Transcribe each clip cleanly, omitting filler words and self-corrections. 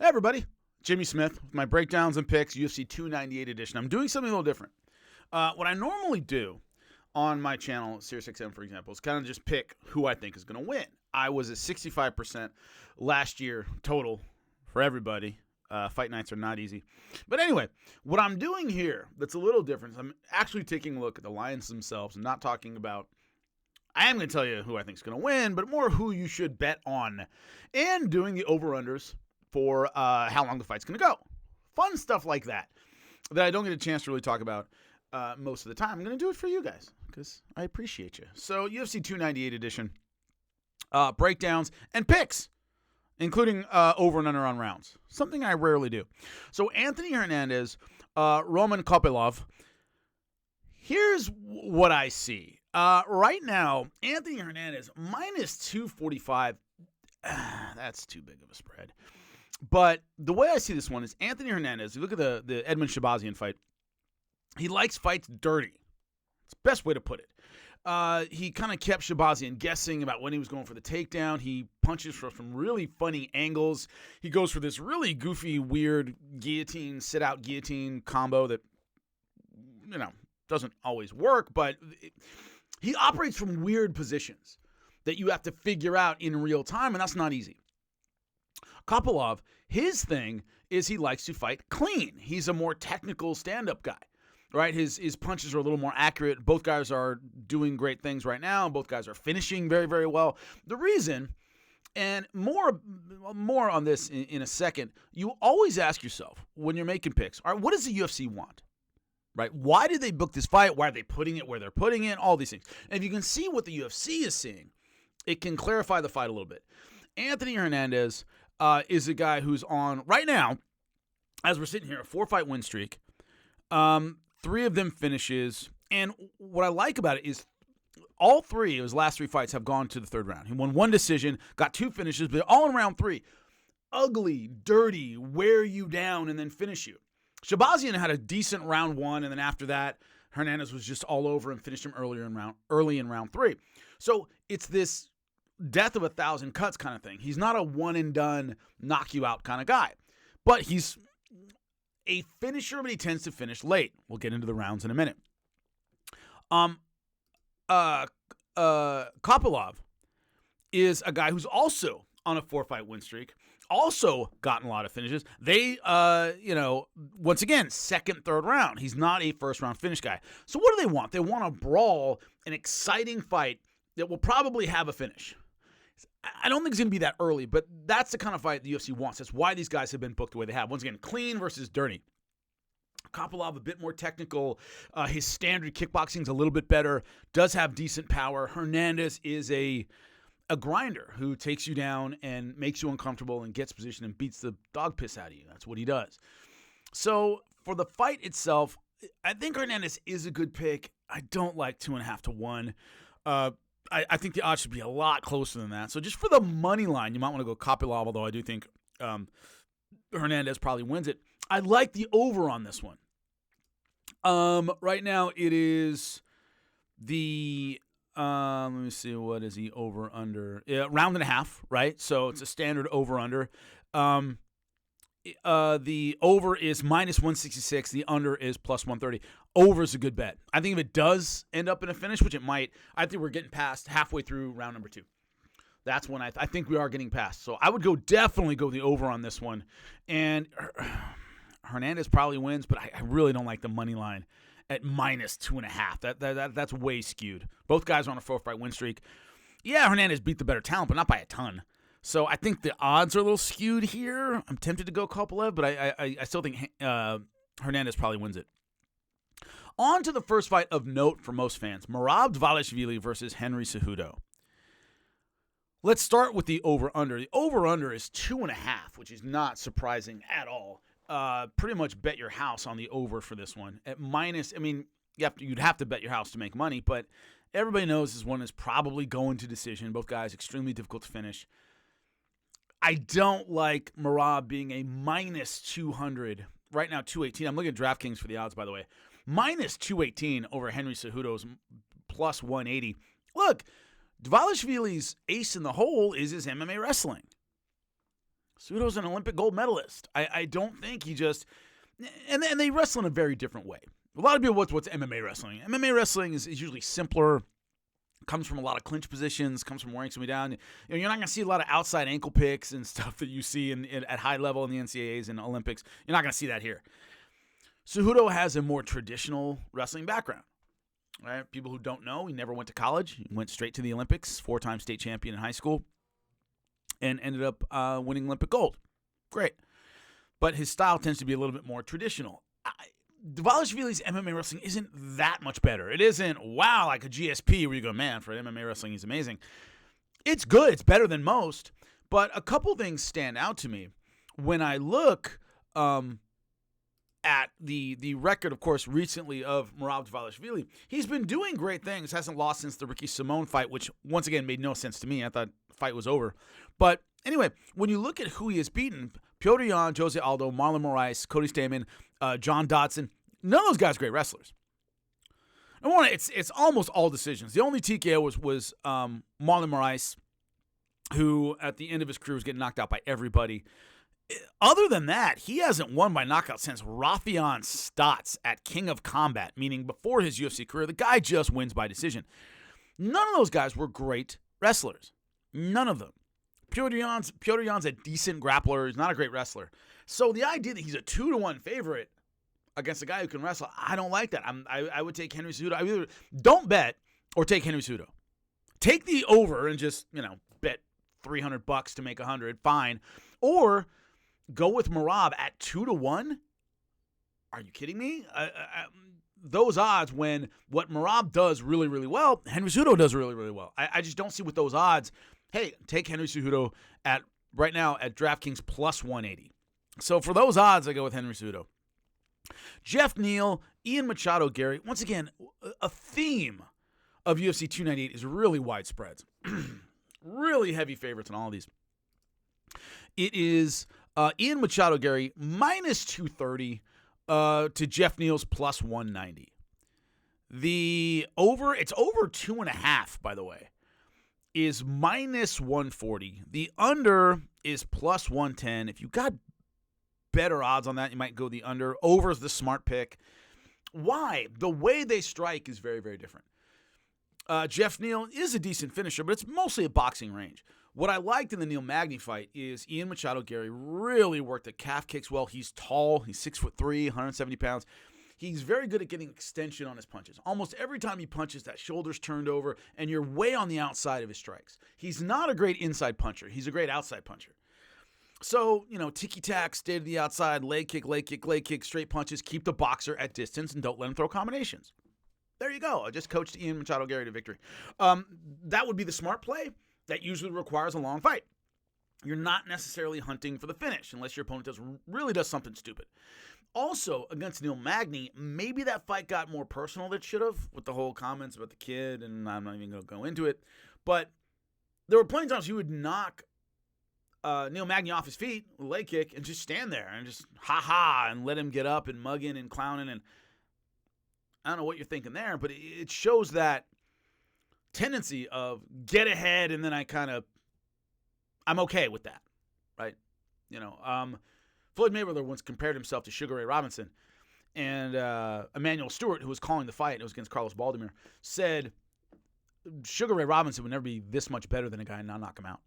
Hey everybody, Jimmy Smith with my breakdowns and picks, UFC 298 edition. I'm doing something a little different. What I normally do on my channel, SiriusXM for example, is kind of just pick who I think is going to win. I was at 65% last year total for everybody. Fight nights are not easy. But anyway, what I'm doing here that's a little different is I'm actually taking a look at the Lions themselves and not talking about, I am going to tell you who I think is going to win, but more who you should bet on, and doing the over-unders for how long the fight's going to go. Fun stuff like that I don't get a chance to really talk about most of the time. I'm going to do it for you guys because I appreciate you. So UFC 298 edition, breakdowns and picks, including over and under on rounds, something I rarely do. So Anthony Hernandez, Roman Kopylov, here's what I see. Right now, Anthony Hernandez, minus 245. That's too big of a spread. But the way I see this one is Anthony Hernandez, you look at the Edmund Shabazian fight, he likes fights dirty. It's the best way to put it. He kind of kept Shabazian guessing about when he was going for the takedown. He punches from some really funny angles. He goes for this really goofy, weird guillotine, sit-out guillotine combo that, doesn't always work, but he operates from weird positions that you have to figure out in real time, and that's not easy. Kopylov, his thing is he likes to fight clean. He's a more technical stand-up guy, right? His punches are a little more accurate. Both guys are doing great things right now. Both guys are finishing very, very well. The reason, and more on this in a second, you always ask yourself when you're making picks, all right, what does the UFC want? Right? Why did they book this fight? Why are they putting it where they're putting it? All these things. And if you can see what the UFC is seeing, it can clarify the fight a little bit. Anthony Hernandez is a guy who's on, right now, as we're sitting here, a 4-fight win streak. 3 of them finishes. And what I like about it is all 3 of his last 3 fights have gone to the 3rd round. He won 1 decision, got 2 finishes, but all in round 3. Ugly, dirty, wear you down, and then finish you. Shabazian had a decent round 1, and then after that, Hernandez was just all over and finished him early in round 3. So it's this death of 1,000 cuts kind of thing. He's not a one-and-done, knock-you-out kind of guy. But he's a finisher, but he tends to finish late. We'll get into the rounds in a minute. Kopylov is a guy who's also on a 4-fight win streak, also gotten a lot of finishes. They, once again, 2nd, 3rd round. He's not a first-round finish guy. So what do they want? They want a brawl, an exciting fight that will probably have a finish. I don't think it's going to be that early, but that's the kind of fight the UFC wants. That's why these guys have been booked the way they have. Once again, clean versus dirty. Kopylov, a bit more technical. His standard kickboxing is a little bit better. Does have decent power. Hernandez is a grinder who takes you down and makes you uncomfortable and gets position and beats the dog piss out of you. That's what he does. So for the fight itself, I think Hernandez is a good pick. I don't like 2.5 to 1. I think the odds should be a lot closer than that. So just for the money line, you might want to go Kopylov, although I do think Hernandez probably wins it. I like the over on this one. Right now it is the, let me see, what is he over under? Round and a half, right? So it's a standard over under. The over is minus 166. The under is plus 130. Over is a good bet. I think if it does end up in a finish, which it might, I think we're getting past halfway through round number 2. That's when I think we are getting past. So I would definitely go the over on this one. And Hernandez probably wins, but I really don't like the money line at minus 2.5. That's way skewed. Both guys are on a 4-fight win streak. Yeah, Hernandez beat the better talent, but not by a ton. So I think the odds are a little skewed here. I'm tempted to go Kopylov, but I still think Hernandez probably wins it. On to the first fight of note for most fans, Merab Dvalishvili versus Henry Cejudo. Let's start with the over-under. The over-under is 2.5, which is not surprising at all. Pretty much bet your house on the over for this one. At minus, you'd have to bet your house to make money, but everybody knows this one is probably going to decision. Both guys extremely difficult to finish. I don't like Merab being a minus 200. Right now, 218. I'm looking at DraftKings for the odds, by the way. Minus 218 over Henry Cejudo's plus 180. Look, Dvalishvili's ace in the hole is his MMA wrestling. Cejudo's an Olympic gold medalist. I don't think he just – and they wrestle in a very different way. A lot of people, what's MMA wrestling? MMA wrestling is usually simpler, comes from a lot of clinch positions, comes from wearing somebody down. You're not going to see a lot of outside ankle picks and stuff that you see at high level in the NCAAs and Olympics. You're not going to see that here. Cejudo has a more traditional wrestling background. Right? People who don't know, he never went to college. He went straight to the Olympics, 4-time state champion in high school, and ended up winning Olympic gold. Great. But his style tends to be a little bit more traditional. Dvalishvili's MMA wrestling isn't that much better. It isn't, wow, like a GSP where you go, man, for MMA wrestling, he's amazing. It's good. It's better than most. But a couple things stand out to me. When I look at the record, of course, recently of Merab Dvalishvili, he's been doing great things. Hasn't lost since the Ricky Simone fight, which, once again, made no sense to me. I thought the fight was over. But anyway, when you look at who he has beaten, Petr Yan, Jose Aldo, Marlon Moraes, Cody Stamann, John Dodson, none of those guys are great wrestlers. Number one, it's almost all decisions. The only TKO was Marlon Moraes, who at the end of his career was getting knocked out by everybody. Other than that, he hasn't won by knockout since Rafion Stotts at King of Combat, meaning before his UFC career. The guy just wins by decision. None of those guys were great wrestlers. None of them. Petr Yan's a decent grappler. He's not a great wrestler. So the idea that he's a 2-1 favorite against a guy who can wrestle, I don't like that. I would take Henry Cejudo. I either don't bet or take Henry Cejudo. Take the over and just, bet $300 to make $100, fine. Or go with Merab at 2-1. Are you kidding me? Those odds, when what Merab does really, really well, Henry Cejudo does really, really well. I just don't see with those odds. Hey, take Henry Cejudo right now at DraftKings plus 180. So for those odds, I go with Henry Cejudo. Jeff Neal, Ian Machado, Gary. Once again, a theme of UFC 298 is really widespread. Really heavy favorites in all of these. It is Ian Machado, Gary, minus 230 to Jeff Neal's plus 190. It's over 2.5, by the way, is minus 140. The under is plus 110. If you got better odds on that, you might go the under. Over is the smart pick. Why? The way they strike is very, very different. Jeff Neal is a decent finisher, but it's mostly a boxing range. What I liked in the Neil Magny fight is Ian Machado, Gary, really worked the calf kicks well. He's tall. He's 6'3", 170 pounds. He's very good at getting extension on his punches. Almost every time he punches, that shoulder's turned over, and you're way on the outside of his strikes. He's not a great inside puncher. He's a great outside puncher. So, ticky-tack, stay to the outside, leg kick, straight punches, keep the boxer at distance, and don't let him throw combinations. There you go. I just coached Ian Machado, Gary to victory. That would be the smart play. That usually requires a long fight. You're not necessarily hunting for the finish unless your opponent really does something stupid. Also, against Neil Magny, maybe that fight got more personal than it should have with the whole comments about the kid, and I'm not even going to go into it. But there were plenty of times he would knock Neil Magny off his feet with a leg kick and just stand there and just ha-ha and let him get up and mugging and clowning. And I don't know what you're thinking there, but it shows that tendency of get ahead and then I'm okay with that, right? Floyd Mayweather once compared himself to Sugar Ray Robinson, and Emmanuel Stewart, who was calling the fight, it was against Carlos Baldomir, said Sugar Ray Robinson would never be this much better than a guy and not knock him out.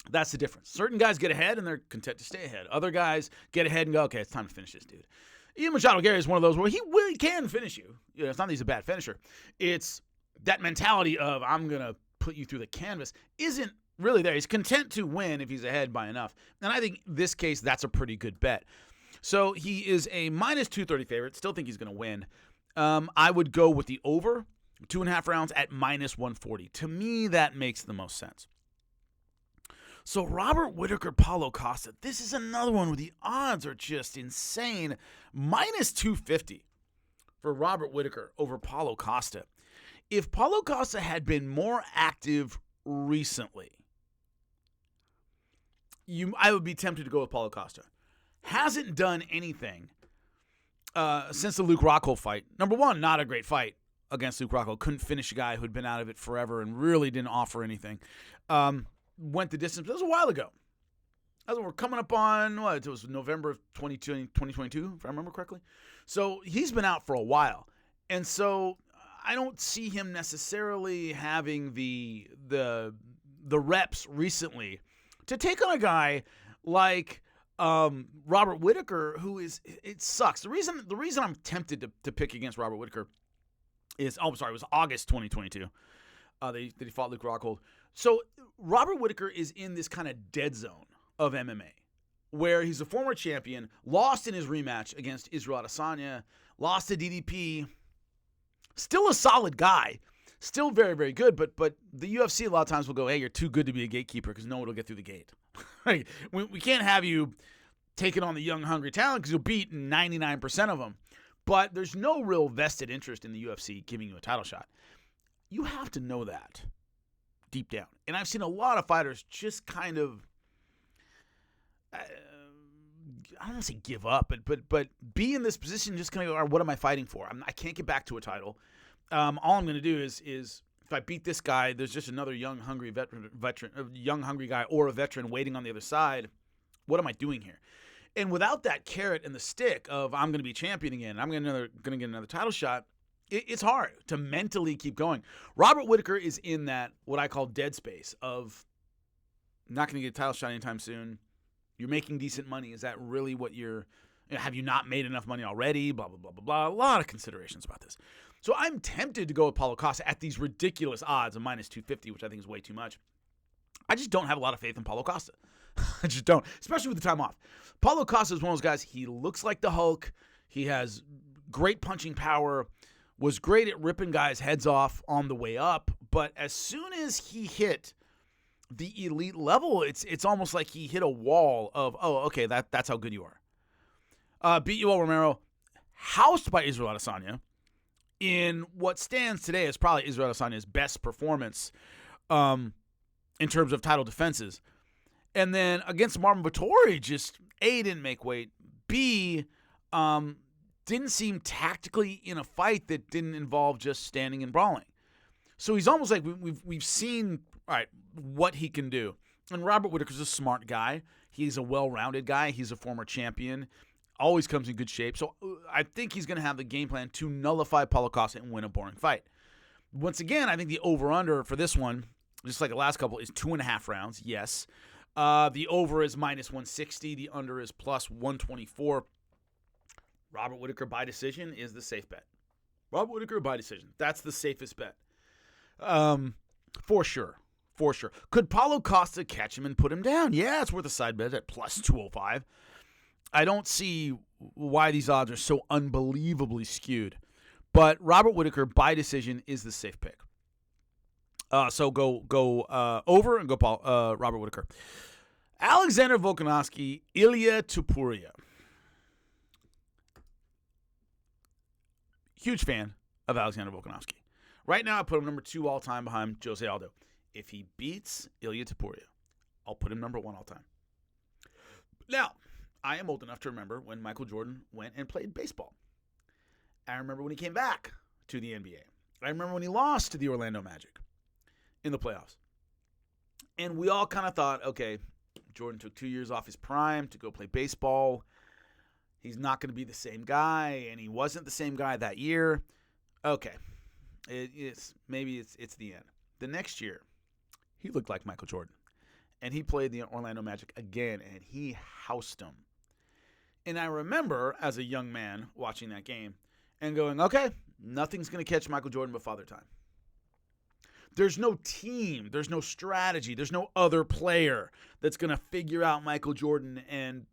That's the difference. Certain guys get ahead and they're content to stay ahead. Other guys get ahead and go, okay, it's time to finish this dude. Ian Machado Gary is one of those where he really can finish you. It's not that he's a bad finisher. It's that mentality of I'm going to put you through the canvas isn't really there. He's content to win if he's ahead by enough. And I think in this case, that's a pretty good bet. So he is a minus 230 favorite. Still think he's going to win. I would go with the over 2.5 rounds at minus 140. To me, that makes the most sense. So Robert Whittaker, Paulo Costa. This is another one where the odds are just insane. Minus 250 for Robert Whittaker over Paulo Costa. If Paulo Costa had been more active recently, I would be tempted to go with Paulo Costa. Hasn't done anything since the Luke Rockhold fight. Number one, not a great fight against Luke Rockhold. Couldn't finish a guy who'd been out of it forever and really didn't offer anything. Went the distance. That was a while ago. As we're coming up on, it was November of 2022, if I remember correctly. So he's been out for a while. And so I don't see him necessarily having the reps recently to take on a guy like Robert Whittaker, who is, it sucks. The reason I'm tempted to pick against Robert Whittaker is, it was August 2022. That he fought Luke Rockhold. So Robert Whittaker is in this kind of dead zone of MMA, where he's a former champion, lost in his rematch against Israel Adesanya, lost to DDP, still a solid guy, still very, very good, but the UFC a lot of times will go, hey, you're too good to be a gatekeeper because no one will get through the gate. Right? We can't have you taking on the young, hungry talent because you'll beat 99% of them, but there's no real vested interest in the UFC giving you a title shot. You have to know that deep down. And I've seen a lot of fighters just kind of, I don't want to say give up, but be in this position just kind of go, what am I fighting for? I can't get back to a title. All I'm going to do is if I beat this guy, there's just another young, hungry young, hungry guy or a veteran waiting on the other side. What am I doing here? And without that carrot and the stick of I'm going to be champion again, I'm going to get another title shot, it's hard to mentally keep going. Robert Whittaker is in that what I call dead space of not going to get a title shot anytime soon. You're making decent money. Is that really what have you not made enough money already? Blah, blah, blah, blah, blah. A lot of considerations about this. So I'm tempted to go with Paulo Costa at these ridiculous odds of minus 250, which I think is way too much. I just don't have a lot of faith in Paulo Costa. I just don't, especially with the time off. Paulo Costa is one of those guys, he looks like the Hulk. He has great punching power, was great at ripping guys' heads off on the way up, but as soon as he hit the elite level, it's almost like he hit a wall of, okay, that's how good you are. Beat Yoel Romero, housed by Israel Adesanya, in what stands today as probably Israel Adesanya's best performance in terms of title defenses. And then against Marvin Vettori, just A, didn't make weight, B, didn't seem tactically in a fight that didn't involve just standing and brawling. So he's almost like we've seen, all right, what he can do. And Robert Whittaker's a smart guy. He's a well-rounded guy. He's a former champion. Always comes in good shape. So I think he's going to have the game plan to nullify Paulo Costa and win a boring fight. Once again, I think the over-under for this one, just like the last couple, is 2.5 rounds. Yes. The over is minus 160. The under is plus 124. Robert Whittaker by decision is the safe bet. Robert Whittaker by decision. That's the safest bet. For sure. For sure. Could Paulo Costa catch him and put him down? Yeah, it's worth a side bet at plus 205. I don't see why these odds are so unbelievably skewed. But Robert Whittaker by decision is the safe pick. So go over and go Robert Whittaker. Alexander Volkanovski, Ilya Topuria. Huge fan of Alexander Volkanovski. Right now, I put him number 2 all-time behind Jose Aldo. If he beats Ilya Topuria, I'll put him number 1 all-time. Now, I am old enough to remember when Michael Jordan went and played baseball. I remember when he came back to the NBA. I remember when he lost to the Orlando Magic in the playoffs. And we all kind of thought, okay, Jordan took 2 years off his prime to go play baseball. He's not going to be the same guy, and he wasn't the same guy that year. Okay, it's the end. The next year, he looked like Michael Jordan, and he played the Orlando Magic again, and he housed them. And I remember as a young man watching that game and going, okay, nothing's going to catch Michael Jordan but Father Time. There's no team, there's no strategy, there's no other player that's going to figure out Michael Jordan, and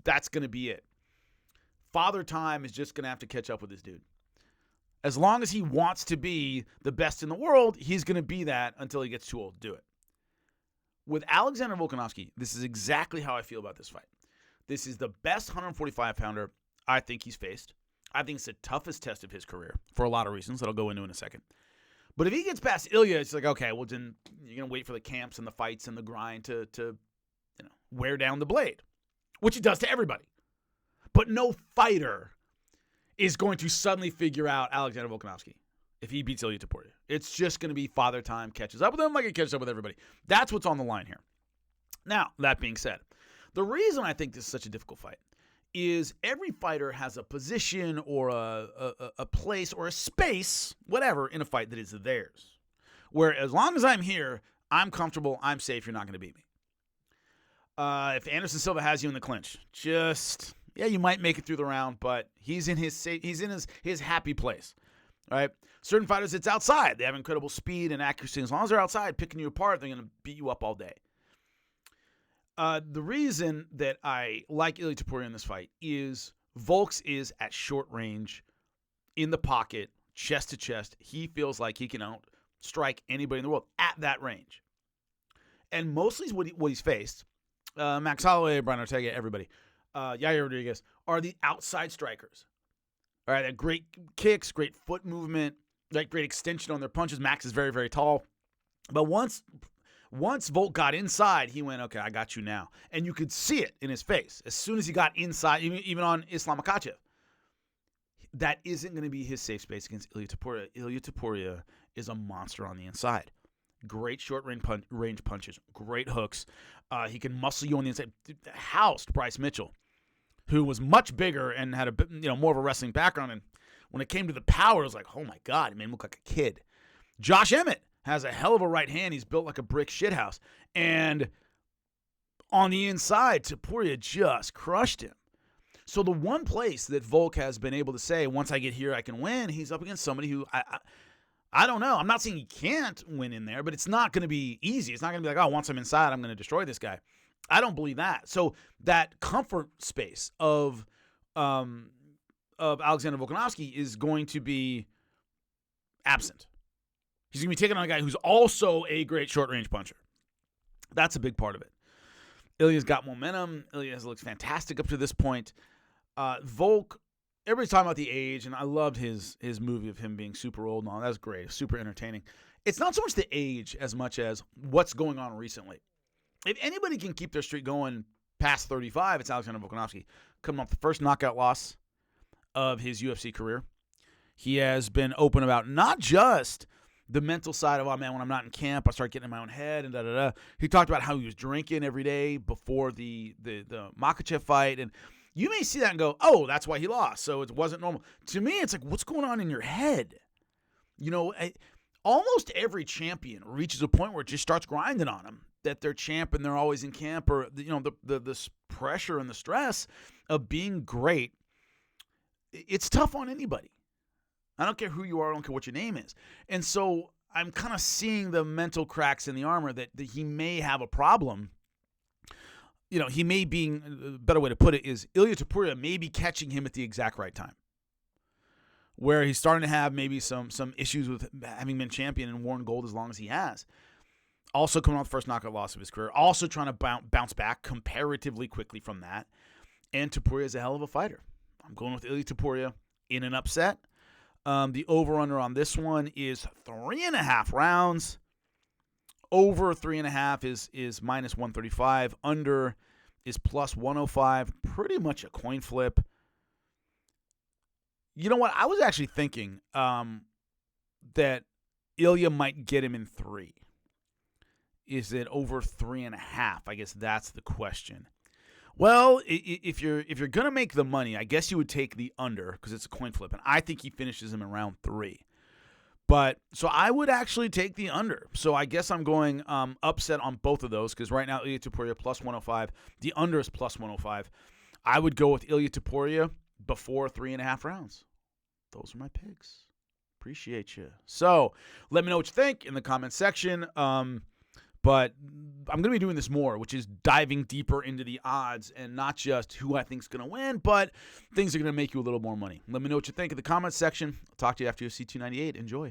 that's going to be it. Father Time is just going to have to catch up with this dude. As long as he wants to be the best in the world, he's going to be that until he gets too old to do it. With Alexander Volkanovski, this is exactly how I feel about this fight. This is the best 145-pounder I think he's faced. I think it's the toughest test of his career for a lot of reasons that I'll go into in a second. But if he gets past Ilya, it's like, okay, well, then you're going to wait for the camps and the fights and the grind to wear down the blade, which he does to everybody. But no fighter is going to suddenly figure out Alexander Volkanovski if he beats Ilya Topuria. It's just going to be Father Time catches up with him like it catches up with everybody. That's what's on the line here. Now, that being said, The reason I think this is such a difficult fight is every fighter has a position or a place or a space, whatever, in a fight that is theirs. Where as long as I'm here, I'm comfortable, I'm safe, you're not going to beat me. If Anderson Silva has you in the clinch, you might make it through the round, but he's in his happy place, right? Certain fighters, it's outside. They have incredible speed and accuracy. As long as they're outside picking you apart, they're going to beat you up all day. The reason that I like Ilia Topuria in this fight is Volks is at short range, in the pocket, chest to chest. He feels like he can outstrike anybody in the world at that range. And mostly what he's faced, Max Holloway, Brian Ortega, everybody, Yair Rodriguez, are the outside strikers. All right, they have great kicks, great foot movement, like great extension on their punches. Max is very, very tall. But once Volk got inside, he went, okay, I got you now. And you could see it in his face. As soon as he got inside, even on Islam Makhachev, that isn't going to be his safe space against Ilia Topuria. Ilia Topuria is a monster on the inside. Great short-range punches, great hooks. He can muscle you on the inside. Housed Bryce Mitchell, who was much bigger and had more of a wrestling background. And when it came to the power, it was like, oh my God, he made him look like a kid. Josh Emmett has a hell of a right hand. He's built like a brick shithouse. And on the inside, Topuria just crushed him. So the one place that Volk has been able to say, once I get here, I can win, he's up against somebody who I don't know. I'm not saying he can't win in there, but it's not going to be easy. It's not going to be like, oh, once I'm inside, I'm going to destroy this guy. I don't believe that. So that comfort space of Alexander Volkanovski is going to be absent. He's going to be taking on a guy who's also a great short-range puncher. That's a big part of it. Ilya's got momentum. Ilya looks fantastic up to this point. Volk, everybody's talking about the age, and I loved his movie of him being super old and all. That's great. Super entertaining. It's not so much the age as much as what's going on recently. If anybody can keep their streak going past 35, it's Alexander Volkanovski. Coming off the first knockout loss of his UFC career. He has been open about not just the mental side of, oh, man, when I'm not in camp, I start getting in my own head and da-da-da. He talked about how he was drinking every day before the Makhachev fight. And you may see that and go, oh, that's why he lost, so it wasn't normal. To me, it's like, what's going on in your head? Almost every champion reaches a point where it just starts grinding on them, that they're champ and they're always in camp, or the pressure and the stress of being great. It's tough on anybody. I don't care who you are. I don't care what your name is. And so I'm kind of seeing the mental cracks in the armor that he may have a problem. He may be, a better way to put it is Ilia Topuria may be catching him at the exact right time, where he's starting to have maybe some issues with having been champion and worn gold as long as he has. Also coming off the first knockout loss of his career. Also trying to bounce back comparatively quickly from that. And Topuria is a hell of a fighter. I'm going with Ilia Topuria in an upset. The over-under on this one is 3.5 rounds. Over 3.5 is minus 135. Under is plus 105. Pretty much a coin flip. You know what? I was actually thinking that Ilya might get him in 3. Is it over 3.5? I guess that's the question. Well, if you're gonna make the money, I guess you would take the under because it's a coin flip, and I think he finishes him in round 3. But so I would actually take the under. So I guess I'm going upset on both of those because right now Ilia Topuria plus 105, the under is plus 105. I would go with Ilia Topuria before 3.5 rounds. Those are my picks. Appreciate you. So let me know what you think in the comment section. But I'm going to be doing this more, which is diving deeper into the odds and not just who I think is going to win, but things that are going to make you a little more money. Let me know what you think in the comments section. I'll talk to you after UFC 298. Enjoy.